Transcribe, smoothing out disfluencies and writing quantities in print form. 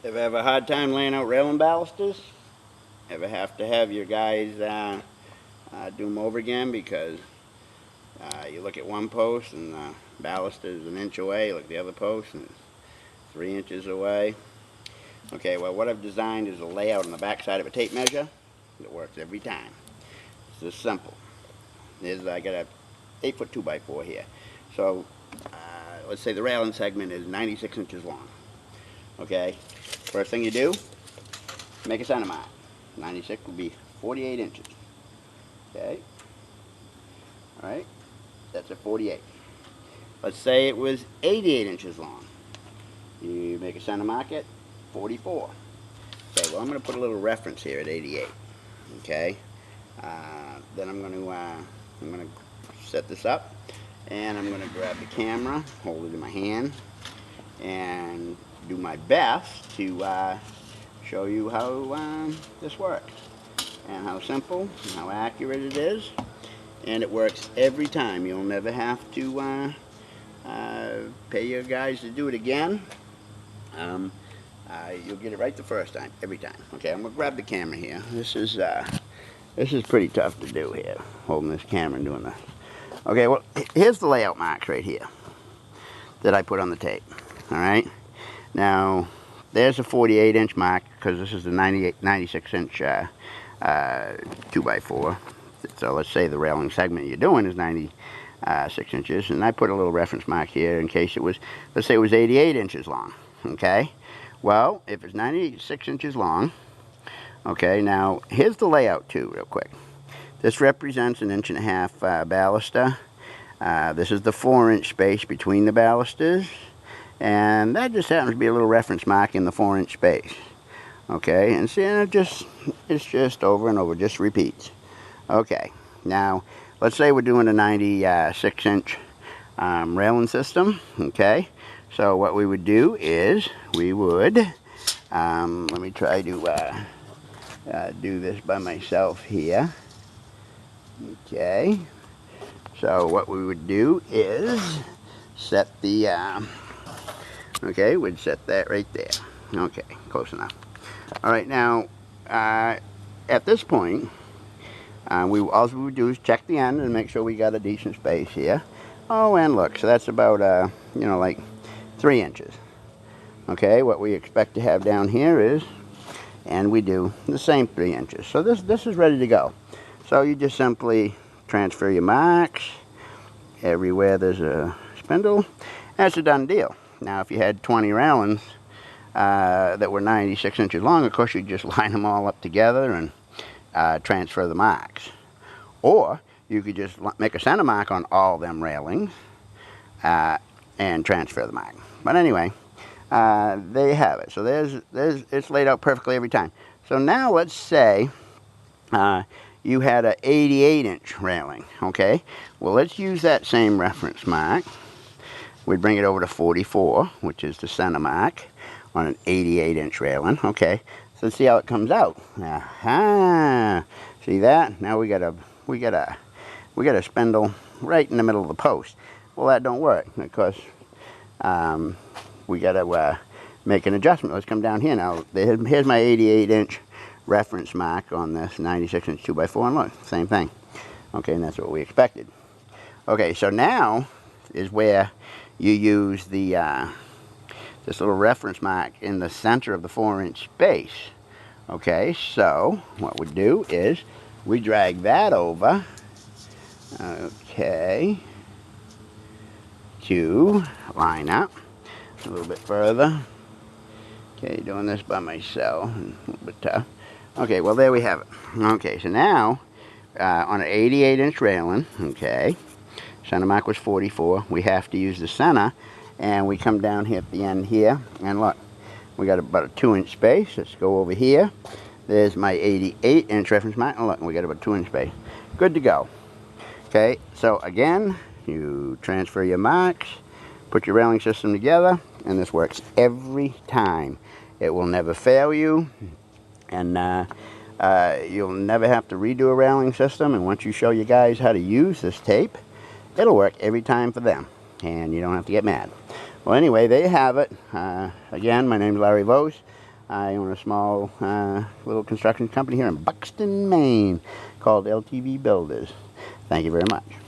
Ever have a hard time laying out railing balusters? Ever have to have your guys do them over again because you look at one post and the baluster is an inch away, you look at the other post and it's 3 inches away? Okay, well what I've designed is a layout on the back side of a tape measure that works every time. It's this simple. I got a 8-foot 2x4 here. So let's say the railing segment is 96 inches long. Okay, first thing you do, make a center mark. 96 will be 48 inches. Okay, alright, that's a 48. Let's say it was 88 inches long. You make a center mark at 44. Okay, well I'm going to put a little reference here at 88. Okay, then I'm going to set this up, and I'm going to grab the camera, hold it in my hand, and do my best to show you how this works and how simple and how accurate it is, and it works every time. You'll never have to pay your guys to do it again. You'll get it right the first time, every time. Okay, I'm gonna grab the camera here. This is pretty tough to do here, holding this camera and doing this. Okay, well here's the layout marks right here that I put on the tape. All right. Now, there's a 48 inch mark because this is the 96 inch 2x4. So let's say the railing segment you're doing is 96 inches, and I put a little reference mark here in case it was, let's say it was 88 inches long. Okay. Well, if it's 96 inches long, okay, now here's the layout too, real quick. This represents an 1.5 inch baluster. This is the 4-inch space between the balusters. And that just happens to be a little reference mark in the 4-inch space. Okay, and see, it's just over and over, just repeats. Okay, now let's say we're doing a 96 inch railing system. Okay, so what we would do is we would, let me try to do this by myself here. Okay, so what we would do is set the okay, we'd set that right there. Okay, close enough. All right, now at this point, all we would do is check the end and make sure we got a decent space here. Oh, and look, so that's about you know, like 3 inches. Okay, what we expect to have down here is, and we do the same 3 inches. So this is ready to go. So you just simply transfer your marks everywhere there's a spindle. That's a done deal. Now, if you had 20 railings that were 96 inches long, of course, you'd just line them all up together and transfer the marks. Or you could just make a center mark on all them railings and transfer the mark. But anyway, there you have it. So it's laid out perfectly every time. So now let's say you had an 88 inch railing. Okay, well, let's use that same reference mark. We'd bring it over to 44, which is the center mark on an 88 inch railing. Okay, so let's see how it comes out. Aha! See that? Now we got a spindle right in the middle of the post. Well, that don't work because we got to make an adjustment. Let's come down here now. Here's my 88 inch reference mark on this 96 inch 2x4, and look, same thing. Okay, and that's what we expected. Okay, so now is where you use the this little reference mark in the center of the 4-inch space. Okay, so what we do is we drag that over, okay, to line up a little bit further. Okay, doing this by myself, a little bit tough. Okay, well there we have it. Okay, so now on an 88 inch railing, okay, center mark was 44. We have to use the center, and we come down here at the end here, and look, we got about a 2-inch space. Let's go over here. There's my 88 inch reference mark, and look, we got about 2-inch space. Good to go. Okay, so again, you transfer your marks, put your railing system together, and this works every time. It will never fail you, and you'll never have to redo a railing system. And once you show you guys how to use this tape, it'll work every time for them, and you don't have to get mad. Well, anyway, there you have it. Again, my name's Larry Vose. I own a small little construction company here in Buxton, Maine called LTV Builders. Thank you very much.